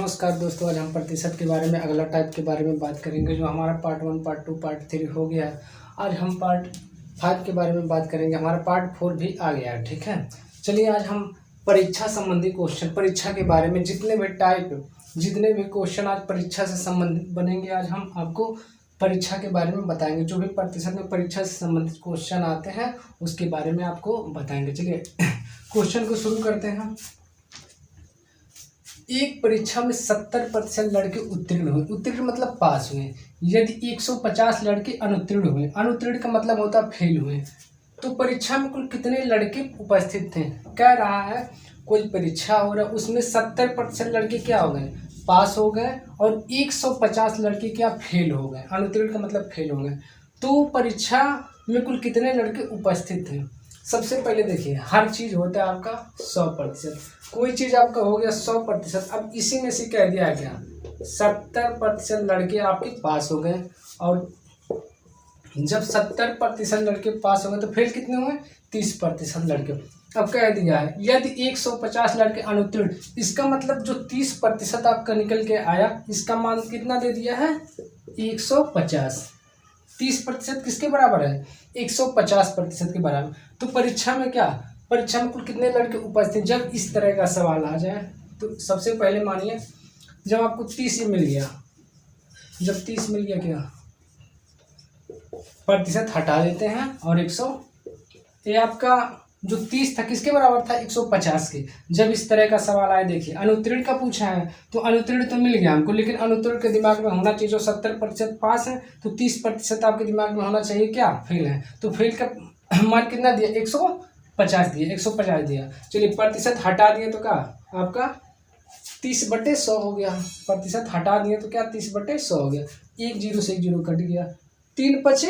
नमस्कार दोस्तों, आज हम प्रतिशत के बारे में अगला टाइप के बारे में बात करेंगे। जो हमारा पार्ट 1, पार्ट 2, पार्ट 3 हो गया। आज हम पार्ट 5 के बारे में बात करेंगे। हमारा पार्ट 4 भी आ गया है, ठीक है। चलिए आज हम परीक्षा संबंधी क्वेश्चन, परीक्षा के बारे में जितने भी क्वेश्चन आज परीक्षा से संबंधित बनेंगे, आज हम आपको परीक्षा के बारे में बताएंगे। जो भी प्रतिशत में परीक्षा से संबंधित क्वेश्चन आते हैं उसके बारे में आपको बताएंगे। चलिए क्वेश्चन को शुरू करते हैं। एक परीक्षा में 70% लड़के उत्तीर्ण हुए। उत्तीर्ण मतलब पास हुए। यदि 150 लड़के अनुत्तीर्ण हुए। अनुत्तीर्ण का मतलब होता है फेल हुए। तो परीक्षा में कुल कितने लड़के उपस्थित थे? कह रहा है कोई परीक्षा हो रहा है, उसमें 70% लड़के क्या हो गए? पास हो गए, और 150 लड़के क्या? फेल हो गए। अनुत्तीर्ण का मतलब फेल हो गए। तो परीक्षा में कुल कितने लड़के उपस्थित थे? सबसे पहले देखिए, हर चीज़ होता है आपका 100%। कोई चीज़ आपका हो गया 100%। अब इसी में से कह दिया गया 70% लड़के आपके पास हो गए। और जब 70% लड़के पास हो गए तो फेल कितने हुए? 30% लड़के। अब कह दिया है यदि 150 लड़के अनुत्तीर्ण, इसका मतलब जो 30% आपका निकल के आया, इसका मान कितना दे दिया है? 150। 30% किसके बराबर है? 150% के बराबर। तो परीक्षा में क्या? परीक्षा में कुल कितने लड़के उपस्थित? जब इस तरह का सवाल आ जाए तो सबसे पहले मानिए, जब आपको 30 ही मिल गया, जब 30 मिल गया, क्या प्रतिशत हटा देते हैं और 100, ये आपका जो 30 था किसके बराबर था? 150 के। जब इस तरह का सवाल आए, देखिए अनुत्तीर्ण का पूछा है तो अनुत्तीर्ण तो मिल गया हमको, लेकिन अनुत्तीर्ण के दिमाग में होना चाहिए जो 70% पास है, तो 30% आपके दिमाग में होना चाहिए क्या? फेल है। तो फेल का मान कितना दिया? 150 दिया, 150 दिया। चलिए प्रतिशत हटा दिए तो क्या आपका 30/100 हो गया। प्रतिशत हटा दिए तो क्या 30/100 हो गया। 1 0 से 1 0 कट गया। 3 5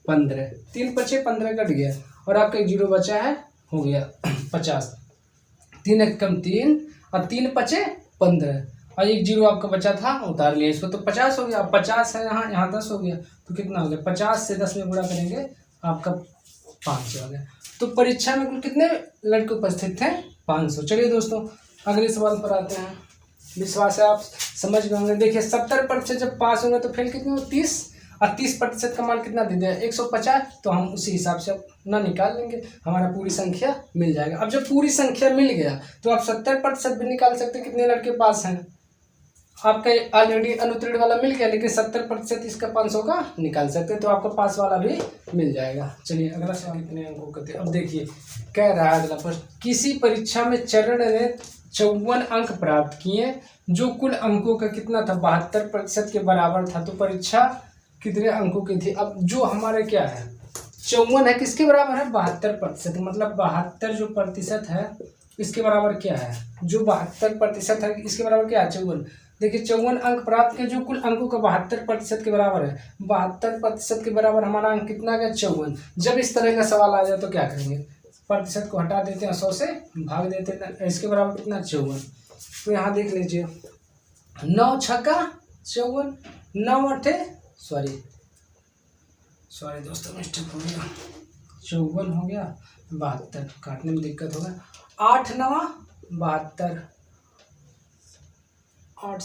15, 3 5 15 कट गया, और आपका 1 0 बचा है, हो गया 50। 3 1 कम 3, और 3 5 15, और 1 0 आपका बचा था, उतार लिया इसको, तो 50 हो गया। 50 है यहाँ, यहाँ 10 हो गया, तो कितना हो गया? 50 से 10 में गुणा करेंगे आपका 500 आ गया। तो परीक्षा में कुल कितने लड़के उपस्थित थे? 500। चलिए दोस्तों अगले सवाल पर आते हैं। विश्वास है आप समझ गए होंगे। देखिए 70% जब पास होंगे तो फेल कितने हो? 30, और 30% का मान कितना दे दिया? 150। तो हम उसी हिसाब से अपना निकाल लेंगे, हमारा पूरी संख्या मिल जाएगा। अब जब पूरी संख्या मिल गया तो आप 70% भी निकाल सकते कितने लड़के पास हैं। आपका ऑलरेडी अनुत्तीर्ण वाला मिल गया, लेकिन 70% इसका 500 का निकाल सकते हैं, तो आपका पास वाला भी मिल जाएगा। चलिए अगला सवाल कितने अंकों का थे? अब देखिए कह रहा है अगला प्रश्न, किसी परीक्षा में चरण ने 54 अंक प्राप्त किए, जो कुल अंकों का कितना था? 72% के बराबर था। तो परीक्षा कितने अंकों की थी? अब जो हमारे क्या है 54 है, किसके बराबर है? 72%। मतलब 72 जो प्रतिशत है इसके बराबर क्या है? जो 72% है इसके बराबर क्या है? 54। देखिए 54 अंक प्राप्त किए, जो कुल अंकों का 72% के बराबर है। 72% के बराबर हमारा अंक कितना गया? 54। जब इस तरह का सवाल आ जाए तो क्या करेंगे? प्रतिशत को हटा देते हैं, 100 से भाग देते हैं। इसके बराबर कितना? 54। तो यहाँ देख लीजिए 9 छक्का 54, 9 8 सॉरी दोस्तों मिस्टेक हो गया, 54 हो गया, 72 काटने में दिक्कत होगा। 8 9 72, 8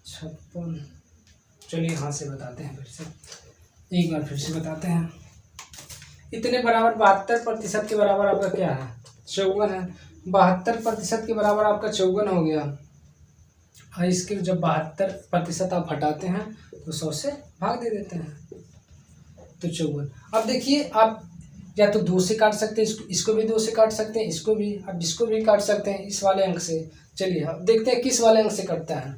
56। चलिए यहाँ से बताते हैं, फिर से एक बार फिर से बताते हैं। इतने बराबर 72% के बराबर आपका क्या है? 54 है। 72% के बराबर आपका 54 हो गया, और इसके जब 72% आप हटाते हैं तो 100 से भाग दे देते हैं, तो 54। अब देखिए आप या तो 2 से काट सकते हैं, इसको भी 2 से काट सकते हैं, इसको भी, अब इसको भी काट सकते हैं इस वाले अंक से। चलिए अब देखते हैं किस वाले अंक से कटता है।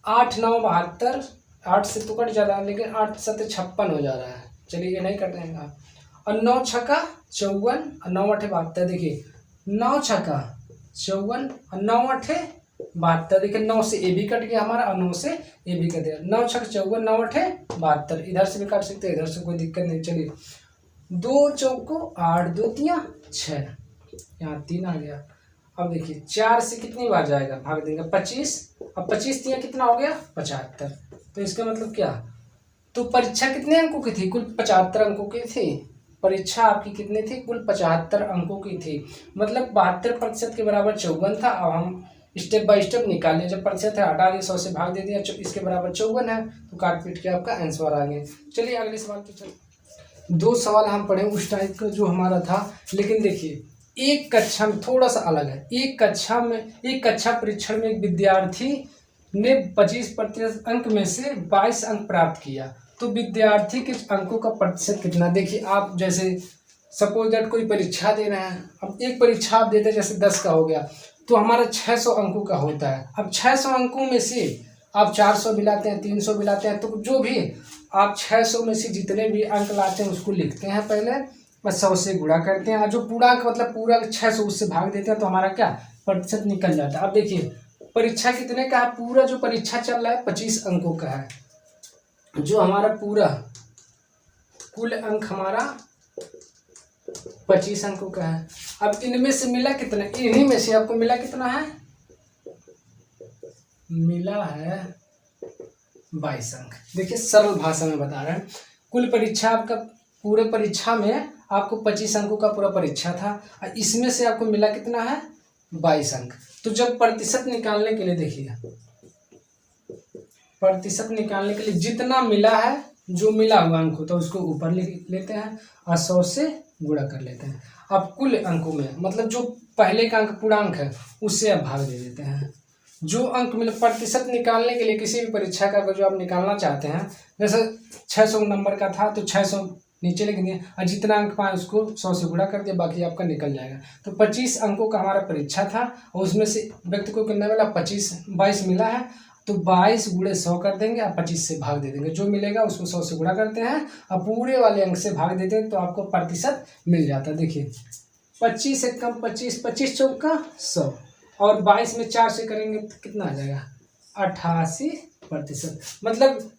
8 9 72, 8 से तो कट जा रहा है, लेकिन 8 7 56 हो जा रहा है। चलिए ये नहीं कटेगा। और 9 छक्का 54, और 9 8 72। देखिए 9 छक्का 54, और 9 8 72। देखिए 9 से ए भी कट गया हमारा, और 9 से ए भी कट गया। 9 छक्का 54, 9 8 72। इधर से भी काट सकते हैं, इधर से कोई दिक्कत नहीं। चलिए 2 चौको 8, 2 तिया 6, यहाँ 3 आ गया। अब देखिए 4 से कितनी बार जाएगा? भाग देंगे 25, अब 25 तिया कितना हो गया? 75। तो इसका मतलब क्या? तो परीक्षा कितने अंकों की थी? कुल 75 अंकों की थी। परीक्षा आपकी कितनी थी? कुल 75 अंकों की थी। मतलब 72% के बराबर 54 था। अब हम स्टेप बाय स्टेप निकालिए। जब प्रतिशत है हटा दिया, 100 से भाग दे दिया, इसके बराबर 54 है, तो काट पीट के आपका आंसर आ गया। चलिए अगले सवाल पे चलिए। 2 सवाल हम पढ़े उस टाइप का जो हमारा था, लेकिन देखिए एक कक्षा में थोड़ा सा अलग है। एक कक्षा परीक्षण में एक विद्यार्थी ने 25% अंक में से 22 अंक प्राप्त किया, तो विद्यार्थी के अंकों का प्रतिशत कितना। देखिए आप जैसे सपोज दैट कोई परीक्षा दे रहे हैं, अब एक परीक्षा आप देते हैं जैसे 10 का हो गया, तो हमारा 600 अंकों का होता है। अब 600 अंकों में से आप 400 भी लाते हैं, 300 भी लाते हैं, तो जो भी आप 600 में से जितने भी अंक लाते हैं उसको लिखते हैं पहले, बस 100 से गुणा करते हैं, और जो पूरा अंक मतलब पूरा 600 उससे भाग देते हैं, तो हमारा क्या प्रतिशत निकल जाता है। अब देखिए परीक्षा कितने का है, पूरा जो परीक्षा चल रहा है 25 अंकों का है, जो हमारा पूरा कुल अंक हमारा 25 अंकों का है। अब इनमें से मिला कितना, इन्हीं में से आपको मिला कितना है, मिला है 22 अंक। देखिए सरल भाषा में बता रहे हैं, कुल परीक्षा आपका पूरे परीक्षा में आपको 25 अंकों का पूरा परीक्षा था, और इसमें से आपको मिला कितना है 22 अंक। तो जब प्रतिशत निकालने के लिए देखिए, प्रतिशत निकालने के लिए जितना मिला है, जो मिला हुआ अंक होता है उसको ऊपर लिख लेते हैं और 100 से गुणा कर लेते हैं। अब कुल अंकों में मतलब जो पहले का अंक पूरा अंक है उससे आप भाग दे देते हैं। जो अंक मिले प्रतिशत निकालने के लिए किसी भी परीक्षा का जो आप निकालना चाहते हैं, जैसे 600 नंबर का था तो 600 नीचे लिख दिए, और जितना अंक पाए उसको 100 से गुणा कर दिया, बाकी आपका निकल जाएगा। तो 25 अंकों का हमारा परीक्षा था, और उसमें से व्यक्ति को कितना मिला 22 मिला है, तो 22 गुणे 100 कर देंगे और 25 से भाग दे देंगे, जो मिलेगा उसको 100 से गुणा करते हैं और पूरे वाले अंक से भाग देते हैं, तो आपको प्रतिशत मिल जाता है। देखिए 25 से कम 25, 25 चौका 100, और 22 में 4 से करेंगे तो कितना आ जाएगा 88%। मतलब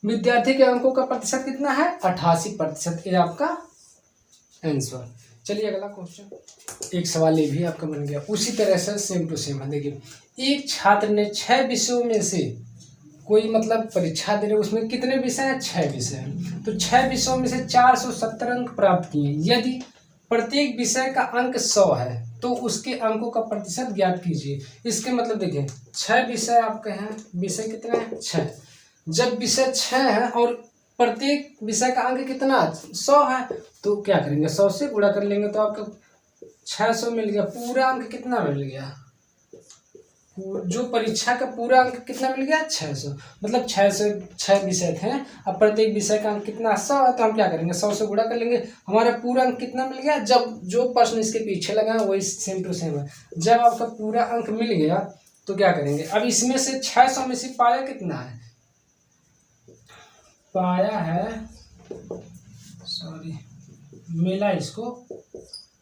विद्यार्थी के अंकों का प्रतिशत कितना है 88%। ये आपका आंसर। चलिए अगला क्वेश्चन, एक सवाल ये भी आपका बन गया उसी तरह से सेम टू सेम है। देखिए एक छात्र ने 6 विषयों में से कोई मतलब परीक्षा दे रहे, उसमें कितने विषय हैं 6 विषय हैं, तो 6 विषयों में से 470 अंक प्राप्त किए। यदि प्रत्येक विषय का अंक 100 है तो उसके अंकों का प्रतिशत ज्ञात कीजिए। इसके मतलब देखिए 6 विषय आपके हैं, विषय कितने हैं 6, जब विषय 6 है और प्रत्येक विषय का अंक कितना 100 है, तो क्या करेंगे 100 से गुणा कर लेंगे, तो आपका 600 मिल गया। पूरा अंक कितना मिल गया, जो परीक्षा का पूरा अंक कितना मिल गया 600, मतलब 6 विषय थे, अब प्रत्येक विषय का अंक कितना 100 है, तो हम क्या करेंगे 100 से गुणा कर लेंगे, हमारा पूरा अंक कितना मिल गया। जब जो प्रश्न इसके पीछे लगा है वही सेम टू सेम है, जब आपका पूरा अंक मिल गया तो क्या करेंगे, अब इसमें से 600 में से पाया कितना है, पाया है सॉरी मिला, इसको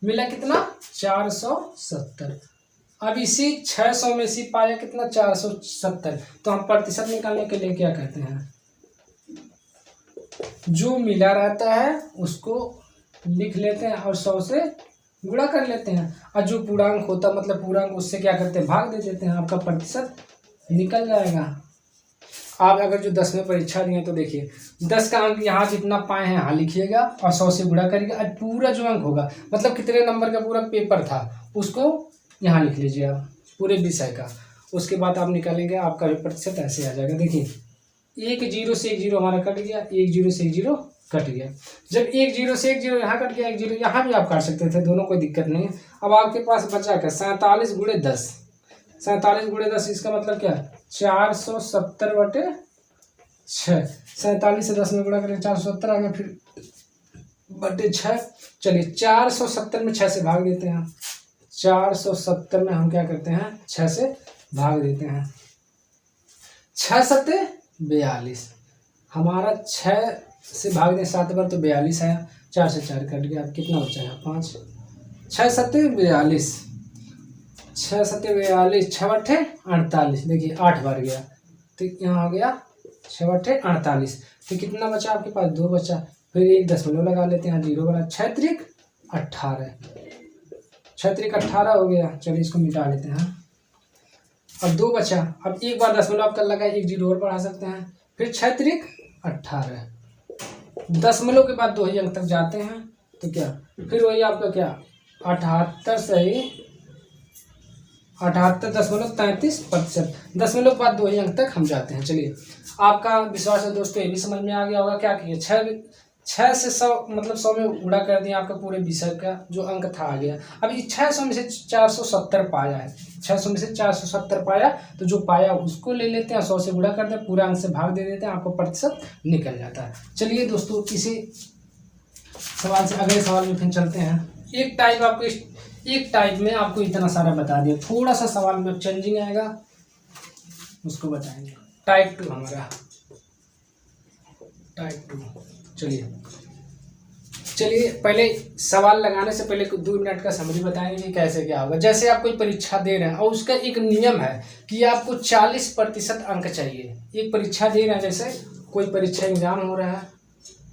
मिला कितना 470। अब इसी 600 में से पाया कितना 470, तो हम प्रतिशत निकालने के लिए क्या कहते हैं, जो मिला रहता है उसको लिख लेते हैं और 100 से गुणा कर लेते हैं, और जो पूर्णांक होता मतलब पूर्णांक उससे क्या करते हैं भाग दे देते हैं, आपका प्रतिशत निकल जाएगा। आप अगर जो 10 में परीक्षा दिए तो देखिए 10 का अंक यहाँ जितना पाए हैं यहाँ लिखिएगा और 100 से गुणा करिएगा, और पूरा जो अंक होगा मतलब कितने नंबर का पूरा पेपर था उसको यहाँ लिख लीजिए आप पूरे विषय का। उसके बाद आप निकालेंगे, आपका भी प्रतिशत ऐसे आ जाएगा। देखिए 1 0 से 1 0 हमारा कट गया, 1 0 से 1 0 कट गया। जब 1 0 से 1 0 यहाँ कट गया, 1 0 यहाँ भी आप काट सकते थे, दोनों कोई दिक्कत नहीं है। अब आपके पास बचा क्या 47 गुणे 10, 47 गुणे 10 इसका मतलब क्या 470/6, 47 से 10 में गुणा करें 470 आ गया, फिर बटे 6। चलिए 470 में 6 से भाग देते हैं, 470 में हम क्या करते हैं 6 से भाग देते हैं, 6 सत्ते 42, हमारा 6 से भाग दें 7 बार तो 42 आया, 4 से 4 कट गया, कितना बचा है 5, 6 सत्ते 42, 6 सत्ते 42, 6 बट्ठे 48, देखिए 8 बार गया तो यहाँ हो गया 6 बट्ठे 48, तो कितना बचा आपके पास 2 बचा, फिर एक दशमलव लगा लेते हैं 0 बना, 6 त्रिक 18, 6 त्रिक 18 हो गया। चलिए इसको मिटा लेते हैं, अब 2 बचा, अब एक बार दशमलव आपका लगा, 1 0 और बढ़ा सकते हैं, फिर 6 त्रिक 18, दशमलव के बाद 2 ही अंक तक जाते हैं, तो क्या फिर वही आपका क्या 78 से ही 78.33%। दशमलव के बाद 2 ही अंक तक हम जाते हैं। चलिए, आपका विश्वास है दोस्तों ये भी समझ में आ गया होगा। क्या किया, 6 से 100 मतलब 100 में गुणा कर दिया, आपका पूरे विषय का जो अंक था आ गया। अब ये 600 में से 470 पाया है, 600 में से 470 पाया, तो जो पाया उसको ले लेते हैं, 100 से गुणा करते हैं, पूरा अंक से भाग दे देते हैं, आपको प्रतिशत निकल जाता है। चलिए दोस्तों, इसी सवाल से अगले सवाल में फिर चलते हैं। एक टाइप में आपको इतना सारा बता दिया, थोड़ा सा सवाल में चेंजिंग आएगा, उसको बताएंगे। टाइप 2 हमारा, टाइप 2। चलिए पहले सवाल लगाने से पहले 2 मिनट का समरी बताएंगे कि कैसे क्या होगा। जैसे आप कोई परीक्षा दे रहे हैं और उसका एक नियम है कि आपको 40% अंक चाहिए। एक परीक्षा दे रहे हैं, जैसे कोई परीक्षा एग्जाम हो रहा है,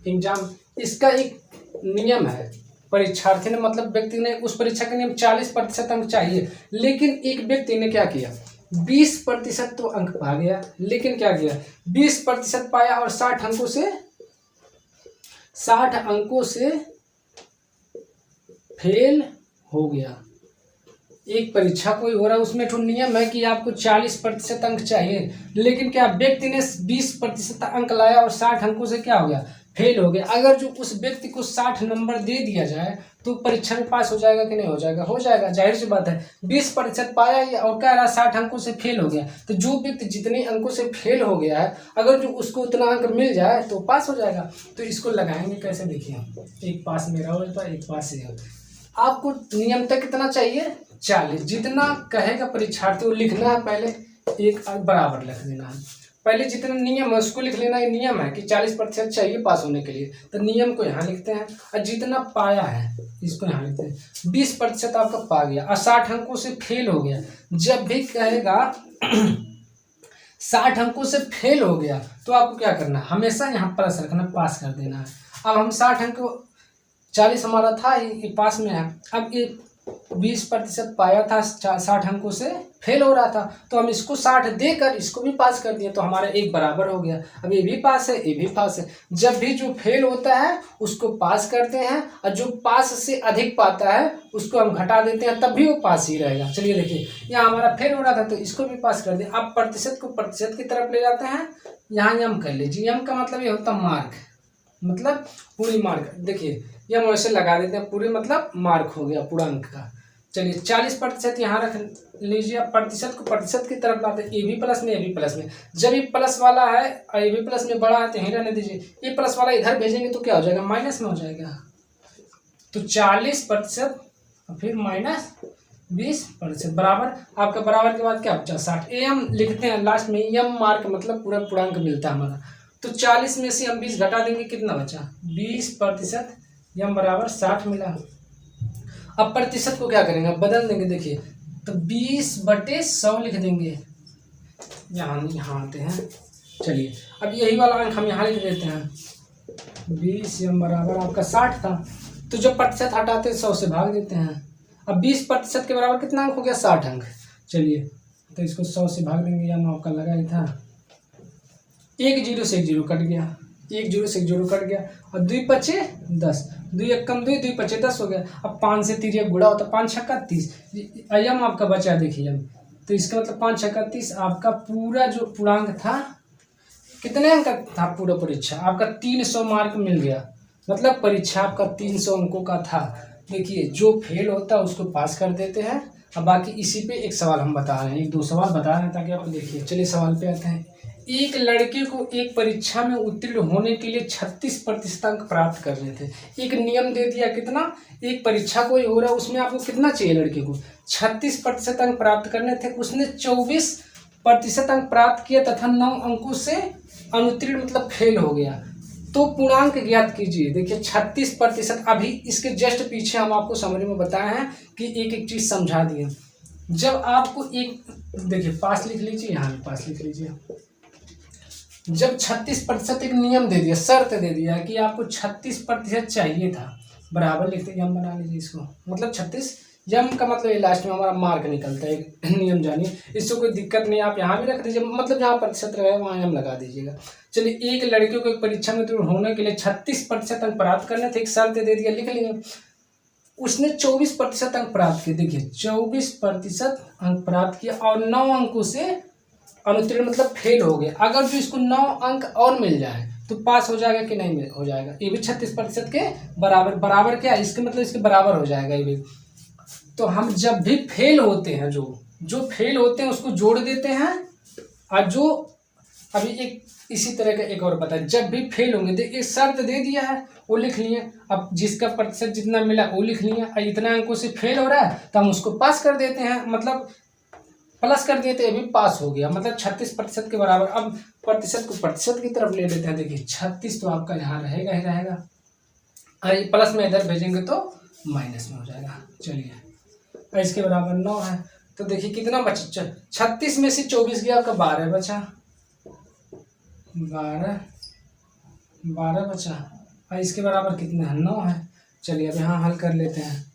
एग्जाम, इसका एक नियम है, परीक्षार्थी ने मतलब व्यक्ति ने उस परीक्षा के नियम 40% अंक चाहिए, लेकिन एक व्यक्ति ने क्या किया, 20% तो अंक पा गया, लेकिन क्या किया, 20% पाया और 60 अंकों से फेल हो गया। एक परीक्षा कोई हो रहा है, उसमें तो नियम है कि आपको 40% अंक चाहिए, लेकिन क्या व्यक्ति ने 20% अंक लाया और 60 अंकों से क्या हो गया, फेल हो गया। अगर जो उस व्यक्ति को 60 नंबर दे दिया जाए तो परीक्षा में पास हो जाएगा कि नहीं हो जाएगा, हो जाएगा, जाहिर सी बात है। 20% पाया ही और कह रहा 60 अंकों से फेल हो गया, तो जो व्यक्ति जितने अंकों से फेल हो गया है, अगर जो उसको उतना अंक मिल जाए तो पास हो जाएगा। तो इसको लगाएंगे कैसे, देखिए, एक पास मेरा होता है, एक पास ये। आपको नियम तक कितना चाहिए, 40। जितना कहेगा परीक्षार्थी वो लिखना है, पहले एक बराबर लिख देना है। पहले जितना नियम है उसको लिख लेना। ये नियम है कि 40% चाहिए पास होने के लिए, तो नियम को यहाँ लिखते हैं, और जितना पाया है इसको यहाँ लिखते हैं। 20% आपका पा गया और 60 अंकों से फेल हो गया। जब भी कहेगा 60 अंकों से फेल हो गया तो आपको क्या करना है, हमेशा यहाँ प्लस रखना, पास कर देना है। अब हम 60 अंक, 40 हमारा था, ये पास में है। अब ये 20% पाया था, 60 अंकों से फेल हो रहा था, तो हम इसको 60 देकर इसको भी पास कर दिए, तो हमारा एक बराबर हो गया। अब ये भी पास है, ये भी पास है। जब भी जो फेल होता है उसको पास करते हैं, और जो पास से अधिक पाता है उसको हम घटा देते हैं, तब भी वो पास ही रहेगा। चलिए देखिए, यहाँ हमारा फेल हो रहा था तो इसको भी पास कर दिया। अब प्रतिशत को प्रतिशत की तरफ ले जाते हैं, यहाँ यम कर लीजिए। यम का मतलब ये होता है मार्क, मतलब पूरी मार्क। देखिए यम वैसे लगा देते हैं, पूरे मतलब मार्क हो गया पूरा अंक का। चलिए 40% यहाँ रख लीजिए। अब प्रतिशत को प्रतिशत की तरफ लाते हैं, ए भी प्लस में, ए भी प्लस में। जब ये प्लस वाला है और ए भी प्लस में बड़ा है तो यहीं रहने दीजिए। ये प्लस वाला इधर भेजेंगे तो क्या हो जाएगा, माइनस में हो जाएगा। तो 40% और फिर माइनस 20% बराबर। आपका बराबर के बाद क्या बचा, 60। एम लिखते हैं लास्ट में, एम मार्क मतलब पूरा पूर्णांक मिलता है हमारा। तो 40 में से हम 20 घटा देंगे, कितना बचा, 20%, यम बराबर 60 मिला। अब प्रतिशत को क्या करेंगे, अब बदल देंगे। देखिए तो 20/100 लिख देंगे, यहाँ आते हैं। चलिए अब यही वाला अंक हम यहाँ लिख देते हैं, 20 यम बराबर आपका 60 था, तो जब प्रतिशत हटाते 100 से भाग देते हैं। अब 20% के बराबर कितना अंक हो गया, 60 अंक। चलिए तो इसको 100 से भाग देंगे, यम आपका लगा ही था। 1 0 से 1 0 कट गया, 1 0 से 1 0 कट गया, और 2 पचे 10, 2 1 कम 2, 2 पचे 10 हो गया। अब 5 से 3 गुणा होता, 5 छक्का 30, यम आपका बचा, देखिए यम, तो इसका मतलब 5 छक्का 30। आपका पूरा जो पूर्णांक था, कितने अंक था पूरा परीक्षा आपका, 300 मार्क मिल गया। मतलब परीक्षा आपका 300 अंकों का था। देखिए जो फेल होता है उसको पास कर देते हैं। अब बाकी इसी पे एक सवाल हम बता रहे हैं, 1 2 सवाल बता रहे हैं ताकि आप देखिए। चलिए सवाल पे आते हैं। एक लड़के को एक परीक्षा में उत्तीर्ण होने के लिए 36% अंक प्राप्त करने थे। एक नियम दे दिया, कितना, एक परीक्षा कोई हो रहा है उसमें आपको कितना चाहिए, लड़के को 36% अंक प्राप्त करने थे। उसने 24% अंक प्राप्त किया तथा 9 अंकों से अनुत्तीर्ण मतलब फेल हो गया। तो पूर्णांक ज्ञात कीजिए। देखिए 36%, अभी इसके जस्ट पीछे हम आपको समरी में बताए हैं कि एक एक चीज समझा दिए। जब आपको एक, देखिए पास लिख लीजिए, यहाँ भी पास लिख लीजिए। जब 36% एक नियम दे दिया, शर्त दे दिया कि आपको 36% चाहिए था, बराबर लिखते, यम बना लीजिए इसको, मतलब 36, यम का मतलब ये लास्ट में हमारा मार्क निकलता है। एक नियम जानिए, इससे कोई दिक्कत नहीं, आप यहाँ भी रख दीजिए, मतलब जहाँ प्रतिशत रहे वहाँ यम लगा दीजिएगा। चलिए एक लड़के को एक परीक्षा में उत्तीर्ण होने के लिए 36% अंक प्राप्त करने थे, एक शर्त दे दिया, लिख लेंगे। उसने 24% अंक प्राप्त किए। देखिए 24% अंक प्राप्त किया और 9 अंकों से अनुत्तीर्ण मतलब फेल हो गए। अगर जो इसको 9 अंक और मिल जाए तो पास हो जाएगा कि नहीं हो जाएगा? ये भी 36% के बराबर, बराबर क्या है इसके मतलब इसके बराबर हो जाएगा ये भी। तो हम जब भी फेल होते हैं, जो फेल होते हैं उसको जोड़ देते हैं, और जो अभी एक इसी तरह का एक और पता है, जब भी फेल होंगे एक शर्त दे दिया है वो लिख लिए, अब जिसका प्रतिशत जितना मिला वो लिख लिए, और इतना अंकों से फेल हो रहा है तो हम उसको पास कर देते हैं, मतलब प्लस कर देते हैं, भी पास हो गया, मतलब 36% के बराबर। अब प्रतिशत को प्रतिशत की तरफ ले लेते हैं। देखिए 36 तो आपका यहाँ रहेगा ही रहेगा, और प्लस में इधर भेजेंगे तो माइनस में हो जाएगा। चलिए और इसके बराबर 9 है, तो देखिए कितना बचा, 36 में से 24 गया आपका 12 बचा, 12 बचा, और इसके बराबर कितना है 9 है। चलिए अब यहाँ हल कर लेते हैं।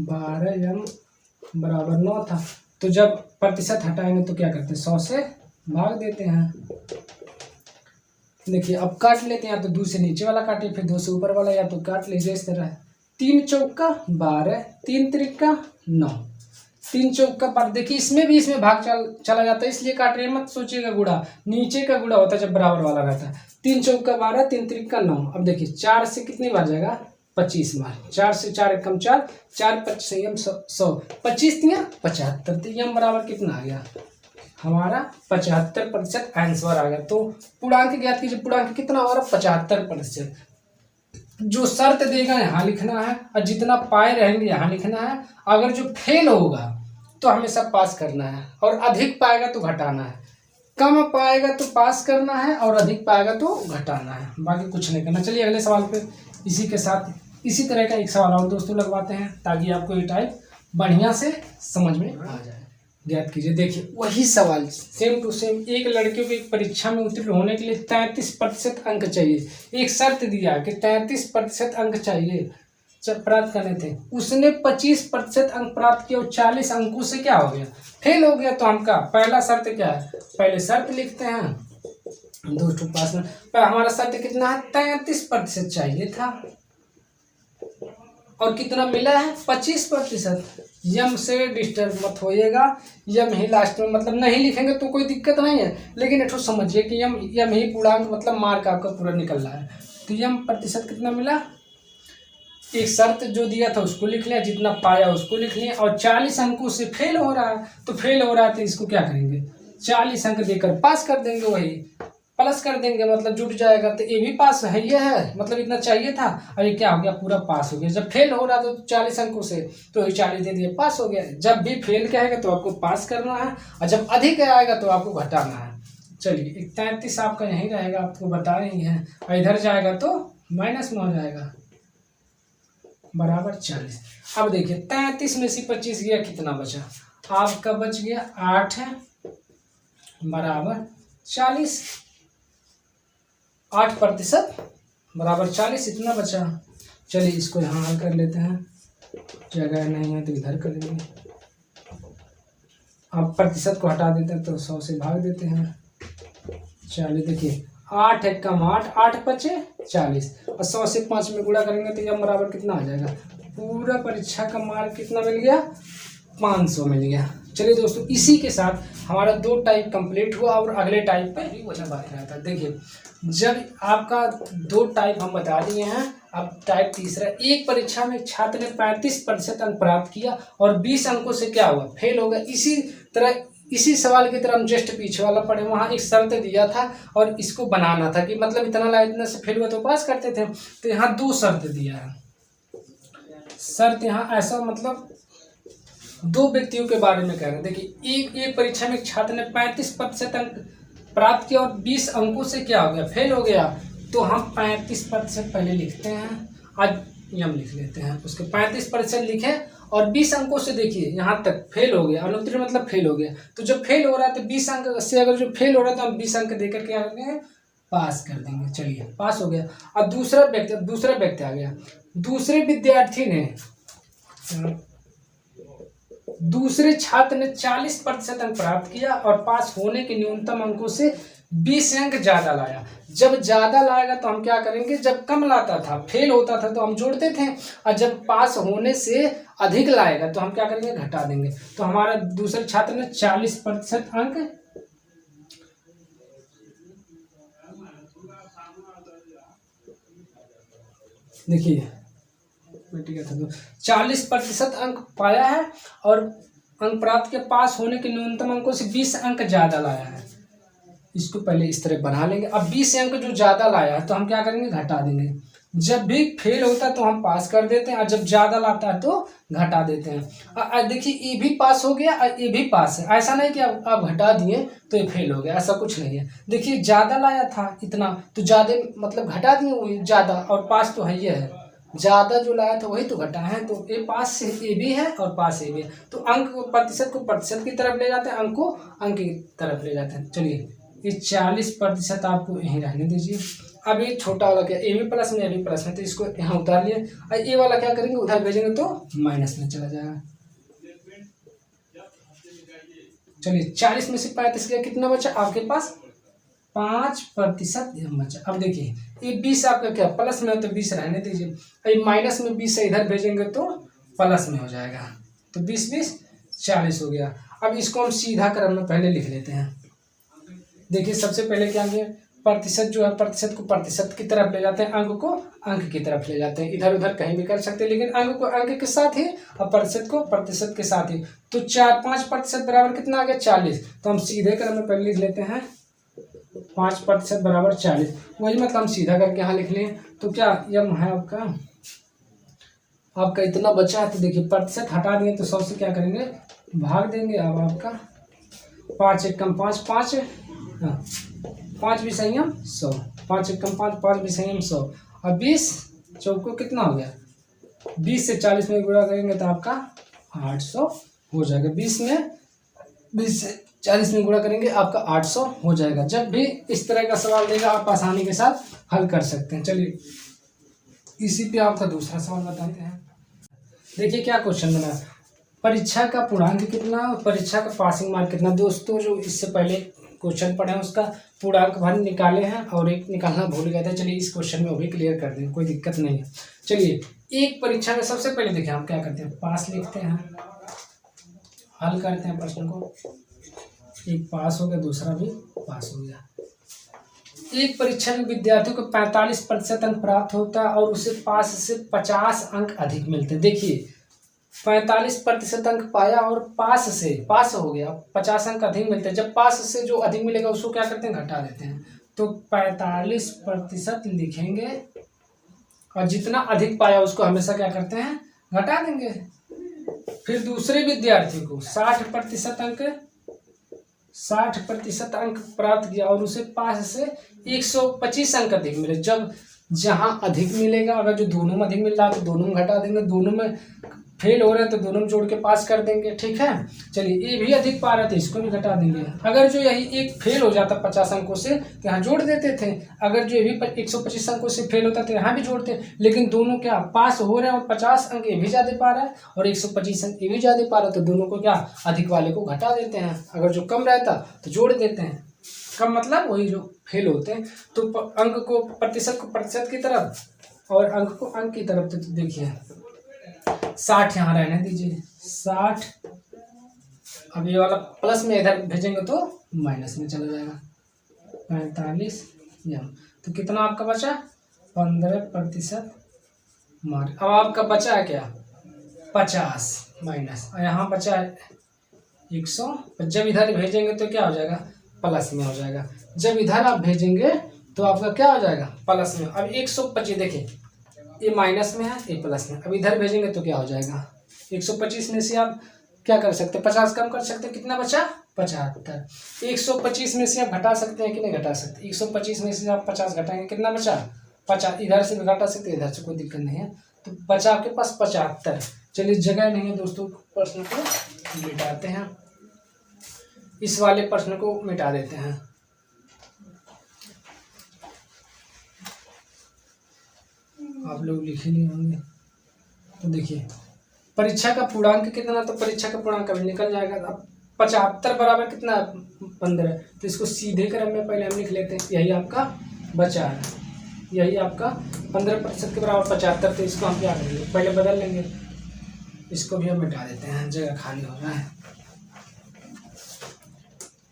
12m बराबर 9 था, तो जब प्रतिशत हटाएंगे तो क्या करते हैं 100 से भाग देते हैं। देखिए अब काट लेते हैं, या तो 2 से नीचे वाला काटे फिर 2 से ऊपर वाला, या तो काट लीजिए इस तरह। 3 चौका 12, 3 त्रिका 9, 3 चौका पर देखिए इसमें भाग चला जाता है, इसलिए काट रहे हैं, मत सोचिएगा गुणा, नीचे का गुणा होता है जब बराबर वाला रहता है। 3 चौका 12, 3 त्रिका 9। अब देखिए 4 से कितनी बार जाएगा 25 बार, 4 से 4 एकम 4, 4 25 100, 25 दिया 75, तो यम बराबर कितना आ गया हमारा 75% आंसर आ गया। तो पूर्णांक ज्ञात कीजिए, पूर्णांक कितना हमारा 75%। जो शर्त देगा यहाँ लिखना है, और जितना पाए रहेंगे यहाँ लिखना है। अगर जो फेल होगा तो हमेशा पास करना है, और अधिक पाएगा तो घटाना है, कम पाएगा तो पास करना है, और अधिक पाएगा तो घटाना है, बाकी कुछ नहीं करना। चलिए अगले सवाल पे इसी के साथ इसी तरह का एक सवाल और दोस्तों लगवाते हैं, ताकि आपको ये टाइप बढ़िया से समझ में आ जाए। ज्ञात कीजिए, देखिए वही सवाल सेम टू सेम। एक लड़कियों की परीक्षा में उत्तीर्ण होने के लिए 33% अंक चाहिए। एक शर्त दिया कि 33% अंक चाहिए प्राप्त करने थे, उसने 25% अंक प्राप्त किया और 40 अंकों से क्या हो गया फेल हो गया। तो हमका पहला शर्त क्या है, पहले शर्त लिखते हैं दोस्तों पास में। हमारा शर्त कितना है 33% चाहिए था, और कितना मिला है 25%। यम से डिस्टर्ब मत होइएगा, यम ही लास्ट में, मतलब नहीं लिखेंगे तो कोई दिक्कत नहीं है, लेकिन एक समझिए कि यम ही पूर्णांक मतलब मार्क आपका पूरा निकल रहा है। तो यम प्रतिशत कितना मिला, एक शर्त जो दिया था उसको लिख लिया, जितना पाया उसको लिख लिया, और 40 अंकों से फेल हो रहा है, तो फेल हो रहा है तो इसको क्या करेंगे 40 अंक देकर पास कर देंगे, वही प्लस कर देंगे, मतलब जुट जाएगा। तो ये भी पास है, ये है मतलब इतना चाहिए था, और ये क्या हो गया पूरा पास हो गया। जब फेल हो रहा था तो 40 अंकों से, तो ये 40 दे दिए पास हो गया। जब भी फेल कहेगा तो आपको पास करना है, और जब अधिक आएगा तो आपको घटाना है। चलिए 33 आपका यहीं रहेगा, आपको बता रही हैं, और इधर जाएगा तो माइनस में हो जाएगा बराबर 40। अब देखिए 33 में से 25 गया, कितना बचा आपका बच गया 8 है बराबर 40, 8% बराबर 40 इतना बचा। चलिए इसको यहाँ हल कर लेते हैं, जगह नहीं है तो इधर करेंगे। अब प्रतिशत को हटा देते हैं तो 100 से भाग देते हैं। चलिए देखिए 8 एकम 8, 8 पचे 40, और 100 से 5 में गुणा करेंगे तो यह बराबर कितना आ जाएगा, पूरा परीक्षा का मार्क कितना मिल गया 500 मिल गया। चलिए दोस्तों इसी के साथ हमारा 2 टाइप कंप्लीट हुआ, और अगले टाइप पे भी वही बात रहता है। देखिए जब आपका 2 टाइप हम बता दिए हैं, अब टाइप तीसरा, एक परीक्षा में छात्र ने 35% अंक प्राप्त किया और 20 अंकों से क्या हुआ फेल हो गया। इसी तरह इसी सवाल की तरह हम जस्ट पीछे वाला पढ़े, वहाँ एक शर्त दिया था और इसको बनाना था कि मतलब इतना ला इतना से फेल हुआ तो पास करते थे। तो यहाँ 2 शर्त दिया है। शर्त यहाँ ऐसा मतलब 2 व्यक्तियों के बारे में कह रहे हैं। देखिए एक परीक्षा में छात्र ने 35% अंक प्राप्त किया और 20 अंकों से क्या हो गया फेल हो गया। तो हम 35% पहले लिखते हैं, आज यम लिख लेते हैं, उसके 35% लिखे और 20 अंकों से देखिए यहाँ तक फेल हो गया, अनुत्तीर्ण मतलब फेल हो गया। तो जब फेल हो रहा है तो 20 अंक से अगर जो फेल हो रहा है तो हम 20 अंक देकर क्या करेंगे पास कर देंगे। चलिए पास हो गया। अब दूसरा व्यक्ति आ गया। दूसरे विद्यार्थी ने दूसरे छात्र ने 40% अंक प्राप्त किया और पास होने के न्यूनतम अंकों से 20 अंक ज़्यादा लाया। जब ज़्यादा लाएगा तो हम क्या करेंगे, जब कम लाता था, फेल होता था तो हम जोड़ते थे, और जब पास होने से अधिक लाएगा तो हम क्या करेंगे, घटा देंगे। तो हमारा दूसरे छात्र ने 40% अंक देखिए 40% अंक पाया है और अंक प्राप्त के पास होने के न्यूनतम अंकों से 20 अंक ज़्यादा लाया है। इसको पहले इस तरह बना लेंगे। अब 20 अंक जो ज़्यादा लाया है तो हम क्या करेंगे, घटा देंगे। जब भी फेल होता है तो हम पास कर देते हैं, और जब ज़्यादा लाता है तो घटा देते हैं। देखिए ये भी पास हो गया और ये भी पास है। ऐसा नहीं कि आप घटा दिए तो ये फेल हो गया, ऐसा कुछ नहीं है। देखिए ज़्यादा लाया था इतना तो ज़्यादा मतलब घटा दिए वही ज़्यादा, और पास तो है, ये है ज़्यादा जो लाया था वही तो घटा है। तो ये पास से ये भी है और पास ये भी है। तो अंक प्रतिशत को प्रतिशत की तरफ ले जाते हैं, अंक को अंक की तरफ ले जाते हैं। चलिए ये 40% आपको यहीं रहने दीजिए। अब ये छोटा वाला क्या, ए भी प्लस में ए भी प्लस में, तो इसको यहाँ उतार लिए। और ये वाला क्या करेंगे, उधर भेजेंगे तो माइनस में चला जाएगा। चलिए 40 में से 35 गया, कितना बचा आपके पास, 5% बचा। अब देखिए ये 20 आपका क्या प्लस में है तो 20 रहने दीजिए, ये माइनस में 20 से इधर भेजेंगे तो प्लस में हो जाएगा। तो 20 40 हो गया। अब इसको हम सीधा क्रम में पहले लिख लेते हैं। देखिए सबसे पहले क्या है, प्रतिशत जो है प्रतिशत को प्रतिशत की तरफ ले जाते हैं, अंक को अंक की तरफ ले जाते हैं। इधर उधर कहीं भी कर सकते हैं, लेकिन अंक को अंक के साथ ही और प्रतिशत को प्रतिशत के साथ ही। तो 5% बराबर कितना आ गया, 40। तो हम सीधे क्रम में पहले लिख लेते हैं 5% बराबर 40। वही मतलब हम सीधा करके यहाँ लिख लें। तो क्या यम है आपका इतना बचा है। तो देखिए प्रतिशत हटा दिए तो 100 से क्या करेंगे, भाग देंगे। अब आपका 5 एकम 5 5 5 भी संयम 100, 5 एकम 5 5 भी संयम 100, और 20 चौको कितना हो गया, 20 से 40 में गुणा करेंगे तो आपका 800 हो जाएगा। 20 से 40 में गुणा करेंगे आपका 800 हो जाएगा। जब भी इस तरह का सवाल देगा आप आसानी के साथ हल कर सकते हैं। चलिए इसी पे आपका दूसरा सवाल बताते हैं। देखिए क्या क्वेश्चन बना, परीक्षा का पूर्णांक कितना, परीक्षा का पासिंग मार्क कितना। दोस्तों जो इससे पहले क्वेश्चन पढ़े हैं उसका पूर्णांक भर निकाले हैं और एक निकालना भूल गए थे। चलिए इस क्वेश्चन में वो भी क्लियर कर दें, कोई दिक्कत नहीं है। चलिए एक परीक्षा में सबसे पहले देखिए हम क्या करते हैं, पास लिखते हैं, हल करते हैं प्रश्न को। एक पास हो गया, दूसरा भी पास हो गया। एक परीक्षा में विद्यार्थियों को 45% अंक प्राप्त होता है और उसे पास से 50 अंक अधिक मिलते हैं। देखिए 45% अंक पाया और पास हो गया, 50 अंक अधिक मिलते हैं। जब पास से जो अधिक मिलेगा उसको क्या करते हैं, घटा देते हैं। तो 45% लिखेंगे और जितना अधिक पाया उसको हमेशा क्या करते हैं, घटा देंगे। फिर दूसरे विद्यार्थी को 60% अंक प्राप्त किया और उसे पास से 125 अंक अधिक मिले। जब जहाँ अधिक मिलेगा, अगर जो दोनों में अधिक मिल रहा है तो दोनों में घटा देंगे, दोनों में फेल हो रहे हैं तो दोनों में जोड़ के पास कर देंगे। ठीक है, चलिए ये भी अधिक पा रहे थे, इसको भी घटा देंगे। अगर जो यही एक फेल हो जाता 50 अंकों से तो यहाँ जोड़ देते थे, अगर जो ये भी 125 अंकों से फेल होता तो यहाँ भी जोड़ते। लेकिन दोनों क्या पास हो रहे हैं और 50 अंक ये भी ज़्यादा पा रहा है और 125 अंक ये भी ज़्यादा पा रहा है, तो दोनों को क्या अधिक वाले को घटा देते हैं। अगर जो कम रहता तो जोड़ देते हैं। कम मतलब वही जो फेल होते हैं। तो अंक को प्रतिशत की तरफ और अंक को अंक की तरफ। तो देखिए 60 यहाँ रहने दीजिए, 60। अब ये वाला प्लस में इधर भेजेंगे तो माइनस में चला जाएगा, 45 यहाँ। तो कितना आपका बचा, 15% मार्क। अब आपका बचा है क्या, 50 माइनस, और यहाँ बचा है 100। जब इधर भेजेंगे तो क्या हो जाएगा, प्लस में हो जाएगा। जब इधर आप भेजेंगे तो आपका क्या हो जाएगा, प्लस में। अब 125 देखिए ये माइनस में है, ये प्लस में। अब इधर भेजेंगे तो क्या हो जाएगा, 125 में से आप क्या कर सकते हैं, 50 कम कर सकते हैं। कितना बचा, 75। 125 में से आप घटा सकते हैं कि नहीं घटा सकते, 125 में से आप 50 घटाएंगे, कितना बचा, 50। इधर से भी घटा सकते हैं, इधर से कोई दिक्कत नहीं है। तो बचा आपके पास 75। चलिए जगह नहीं है दोस्तों, प्रश्न को मिटाते हैं, इस वाले प्रश्न को मिटा देते हैं। आप लोग लिखे नहीं होंगे। तो देखिए परीक्षा का पूर्णांक कितना, तो परीक्षा का पूर्णांक अभी निकल जाएगा। अब 75 बराबर कितना 15, तो इसको सीधे क्रम में पहले हम लिख लेते हैं, यही आपका बचा है, यही आपका 15% के बराबर 75, तो इसको हम क्या करेंगे पहले बदल लेंगे, इसको भी हम मिटा देते हैं, जगह खाली हो रहा है।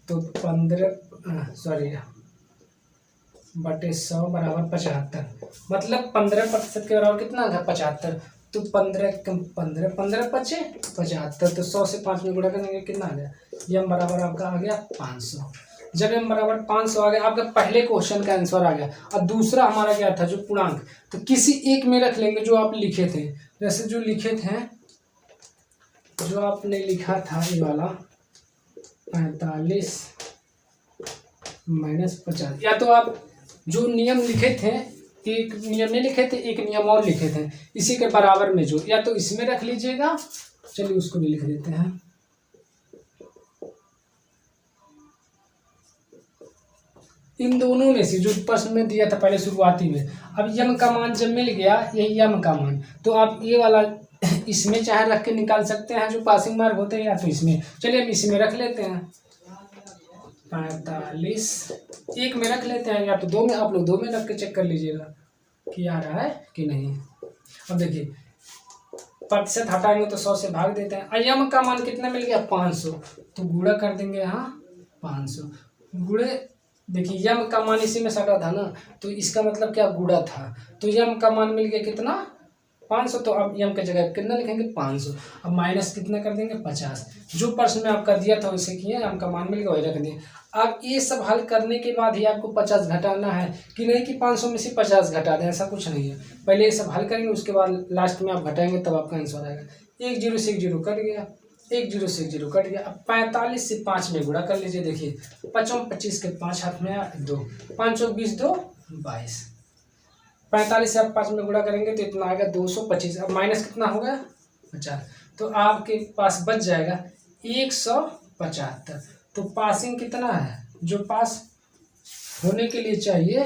तो 15/100 बराबर 75, मतलब 15% के बराबर कितना आ गया 75, तो 15 कम 15 15 पचे 75, तो 100 से 5 में गुणा करेंगे कितना आ गया, यम बराबर आपका आ गया 500। जब यम बराबर 500 आ गया, आपका पहले क्वेश्चन का आंसर आ गया। और दूसरा हमारा क्या था जो पूर्णांक, तो किसी एक में रख लेंगे जो आप लिखे थे, जैसे जो लिखे थे, जो आपने लिखा था ये वाला 45 - 50, या तो आप जो नियम लिखे थे, एक नियम नहीं लिखे थे, एक नियम और लिखे थे इसी के बराबर में, जो या तो इसमें रख लीजिएगा, चलिए उसको भी लिख देते हैं, इन दोनों में से जो प्रश्न में दिया था पहले शुरुआती में। अब यम का मान जब मिल गया, यही यम का मान, तो आप ये वाला इसमें चाहे रख के निकाल सकते हैं जो पासिंग मार्क होते हैं, या तो इसमें, चलिए हम इसमें रख लेते हैं 45, एक में रख लेते हैं, या तो दो में, आप लोग दो में रख के चेक कर लीजिएगा कि आ रहा है कि नहीं। अब देखिए प्रतिशत हटाएंगे तो 100 से भाग देते हैं, यम का मान कितना मिल गया 500, तो गुणा कर देंगे यहाँ 500 गुणे, देखिए यम का मान इसी में सटा था ना, तो इसका मतलब क्या गुणा था, तो यम का मान मिल गया कितना 500, तो अब यम की जगह कितना लिखेंगे 500, अब माइनस कितना कर देंगे 50, जो प्रश्न में आपका दिया था वैसे किए, यम का मान मिल गया वही रख दिए। अब ये सब हल करने के बाद ही आपको 50 घटाना है, कि नहीं कि 500 में से 50 घटा दें, ऐसा कुछ नहीं है, पहले ये सब हल करेंगे उसके बाद लास्ट में आप घटाएंगे तब आपका आंसर आएगा। 1 0 से 1 0 कट गया, 1 0 से 1 0 कट गया। अब 45 से 5 में गुणा कर लीजिए, देखिए 5 25 के 5 हाथ में 2, 5 20 2 22, 45 से आप 5 में गुणा करेंगे तो इतना आएगा 225, अब माइनस कितना होगा 50, तो आपके पास बच जाएगा 175। तो पासिंग कितना है, जो पास होने के लिए चाहिए,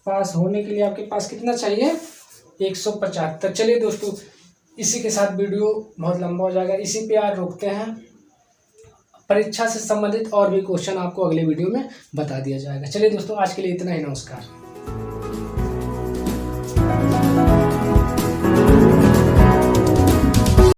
पास होने के लिए आपके पास कितना चाहिए 175। चलिए दोस्तों इसी के साथ वीडियो बहुत लंबा हो जाएगा, इसी पे आज रोकते हैं, परीक्षा से संबंधित और भी क्वेश्चन आपको अगले वीडियो में बता दिया जाएगा। चलिए दोस्तों आज के लिए इतना ही, नमस्कार।